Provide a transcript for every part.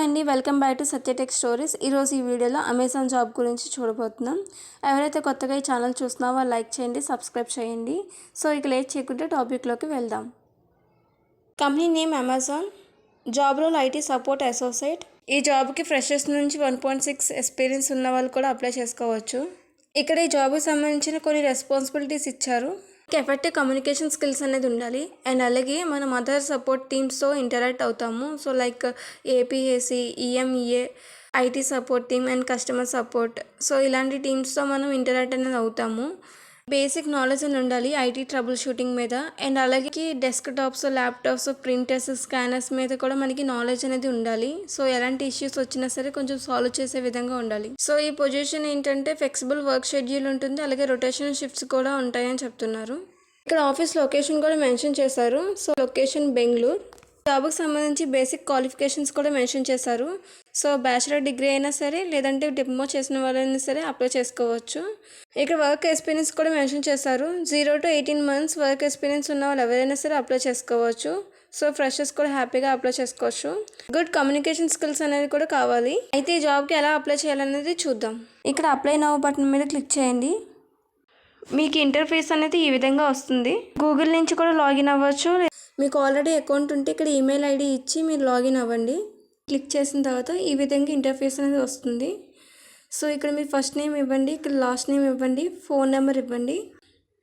అండి, welcome back to సత్యటెక్ stories. ఈరోజు ఈ వీడియోలో అమెజాన్ జాబ్ గురించి చూడబోతున్నాం. ఎవరైతే కొత్తగా ఈ ఛానల్ చూస్తున్నారో వాళ్ళు లైక్ చేయండి, సబ్స్క్రైబ్ చేయండి. సో ఇక లేట్ చేయకుండా టాపిక్లోకి వెళ్దాం. Company name Amazon, job role IT support associate. ఈ జాబ్కి ఫ్రెషర్స్ నుంచి 1.6 ఎక్స్పీరియన్స్ ఉన్న వాళ్ళు కూడా అప్లై చేసుకోవచ్చు. ఇక్కడ ఈ జాబ్కి సంబంధించిన కొన్ని రెస్పాన్సిబిలిటీస్ ఇచ్చారు. ఎఫెక్టివ్ కమ్యూనికేషన్ స్కిల్స్ అనేది ఉండాలి. అండ్ అలాగే మనం అదర్ సపోర్ట్ టీమ్స్తో ఇంటరాక్ట్ అవుతాము. So like APAC, EMEA, IT support team and customer support. So ఇలాంటి టీమ్స్తో మనం ఇంటరాక్ట్ అనేది అవుతాము. బేసిక్ నాలెడ్జ్ అని ఉండాలి ఐటీ ట్రబుల్ షూటింగ్ మీద. అండ్ అలాగే డెస్క్టాప్స్, ల్యాప్టాప్స్, ప్రింటర్స్, స్కానర్స్ మీద కూడా మనకి నాలెడ్జ్ అనేది ఉండాలి. సో ఎలాంటి ఇష్యూస్ వచ్చినా సరే కొంచెం సాల్వ్ చేసే విధంగా ఉండాలి. సో ఈ పొజిషన్ ఏంటంటే ఫ్లెక్సిబుల్ వర్క్ షెడ్యూల్ ఉంటుంది, అలాగే రొటేషన్ షిఫ్ట్స్ కూడా ఉంటాయని చెప్తున్నారు. ఇక్కడ ఆఫీస్ లొకేషన్ కూడా మెన్షన్ చేశారు. So location Bengaluru. జాబ్కి సంబంధించి బేసిక్ క్వాలిఫికేషన్స్ కూడా మెన్షన్ చేశారు. సో బ్యాచిలర్ డిగ్రీ అయినా సరే లేదంటే డిప్లొమా చేసిన వాళ్ళైనా సరే అప్లై చేసుకోవచ్చు. ఇక్కడ వర్క్ ఎక్స్పీరియన్స్ కూడా మెన్షన్ చేశారు. 0 to 18 months వర్క్ ఎక్స్పీరియన్స్ ఉన్న వాళ్ళు ఎవరైనా సరే అప్లై చేసుకోవచ్చు. సో ఫ్రెషర్స్ కూడా హ్యాపీగా అప్లై చేసుకోవచ్చు. గుడ్ కమ్యూనికేషన్ స్కిల్స్ అనేది కూడా కావాలి. అయితే ఈ జాబ్కి ఎలా అప్లై చేయాలనేది చూద్దాం. ఇక్కడ అప్లై నౌ బటన్ మీద క్లిక్ చేయండి. మీకు ఇంటర్ఫేస్ అనేది ఈ విధంగా వస్తుంది. గూగుల్ నుంచి కూడా లాగిన్ అవ్వచ్చు. మీకు ఆల్రెడీ అకౌంట్ ఉంటే ఇక్కడ ఈమెయిల్ ఐడి ఇచ్చి మీరు లాగిన్ అవ్వండి. క్లిక్ చేసిన తర్వాత ఈ విధంగా ఇంటర్ఫేస్ అనేది వస్తుంది. సో ఇక్కడ మీ ఫస్ట్ నేమ్ ఇవ్వండి, ఇక్కడ లాస్ట్ నేమ్ ఇవ్వండి, ఫోన్ నెంబర్ ఇవ్వండి,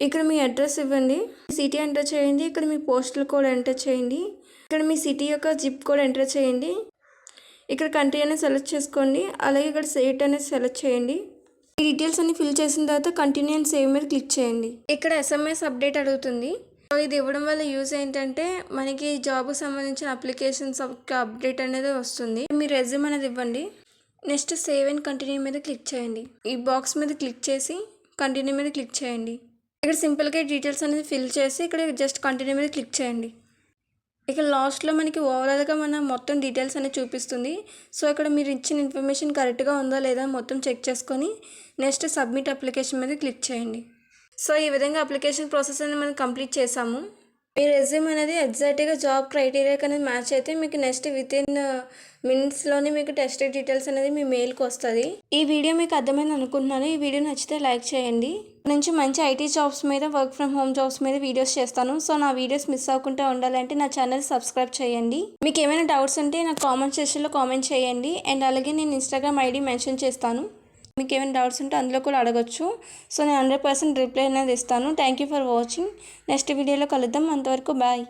ఇక్కడ మీ అడ్రస్ ఇవ్వండి, సిటీ ఎంటర్ చేయండి, ఇక్కడ మీ పోస్టల్ కోడ్ ఎంటర్ చేయండి, ఇక్కడ మీ సిటీ యొక్క జిప్ కోడ్ ఎంటర్ చేయండి, ఇక్కడ కంట్రీ అనేది సెలెక్ట్ చేసుకోండి, అలాగే ఇక్కడ స్టేట్ అనేది సెలెక్ట్ చేయండి. ఈ డీటెయిల్స్ అన్ని ఫిల్ చేసిన తర్వాత కంటిన్యూ అండ్ సేవ్ మీద క్లిక్ చేయండి. ఇక్కడ ఎస్ఎంఎస్ అప్డేట్ అడుగుతుంది. ఇది ఇవ్వడం వల్ల యూజ్ ఏంటంటే మనకి జాబ్కి సంబంధించిన అప్లికేషన్స్ అప్డేట్ అనేది వస్తుంది. మీ రెజ్యూమ్ అనేది ఇవ్వండి. నెక్స్ట్ సేవ్ అండ్ కంటిన్యూ మీద క్లిక్ చేయండి. ఈ బాక్స్ మీద క్లిక్ చేసి కంటిన్యూ మీద క్లిక్ చేయండి. ఇక్కడ సింపుల్గా డీటెయిల్స్ అనేది ఫిల్ చేసి ఇక్కడ జస్ట్ కంటిన్యూ మీద క్లిక్ చేయండి. ఇక్కడ లాస్ట్లో మనకి ఓవరాల్గా మన మొత్తం డీటెయిల్స్ అనేది చూపిస్తుంది. సో ఇక్కడ మీరు ఇచ్చిన ఇన్ఫర్మేషన్ కరెక్ట్గా ఉందా లేదా మొత్తం చెక్ చేసుకొని నెక్స్ట్ సబ్మిట్ అప్లికేషన్ మీద క్లిక్ చేయండి. సో ఈ విధంగా అప్లికేషన్ ప్రాసెస్ అనేది మనం కంప్లీట్ చేసాము. మీ రెజ్యూమ్ అనేది ఎగ్జాక్ట్గా జాబ్ క్రైటీరియాకి అనేది మ్యాచ్ అయితే మీకు నెక్స్ట్ వితిన్ మినిట్స్లోనే మీకు టెస్ట్ డీటెయిల్స్ అనేది మీ మెయిల్కి వస్తుంది. ఈ వీడియో మీకు అర్థమైంది అనుకుంటున్నాను. ఈ వీడియో నచ్చితే లైక్ చేయండి. నుంచి మంచి ఐటీ జాబ్స్ మీద, వర్క్ ఫ్రమ్ హోమ్ జాబ్స్ మీద వీడియోస్ చేస్తాను. సో నా వీడియోస్ మిస్ అవ్వకుండా ఉండాలంటే నా ఛానల్ సబ్స్క్రైబ్ చేయండి. మీకు ఏమైనా డౌట్స్ ఉంటే నాకు కామెంట్ సెక్షన్లో కామెంట్ చేయండి. అండ్ అలాగే నేను ఇన్స్టాగ్రామ్ ఐడి మెన్షన్ చేస్తాను. మీకు ఏమైనా డౌట్స్ ఉంటే అందులో కూడా అడగచ్చు. సో నేను 100% రిప్లై అనేది ఇస్తాను. Thank you for watching. Next వీడియోలో కలుద్దాం. అంతవరకు బాయ్.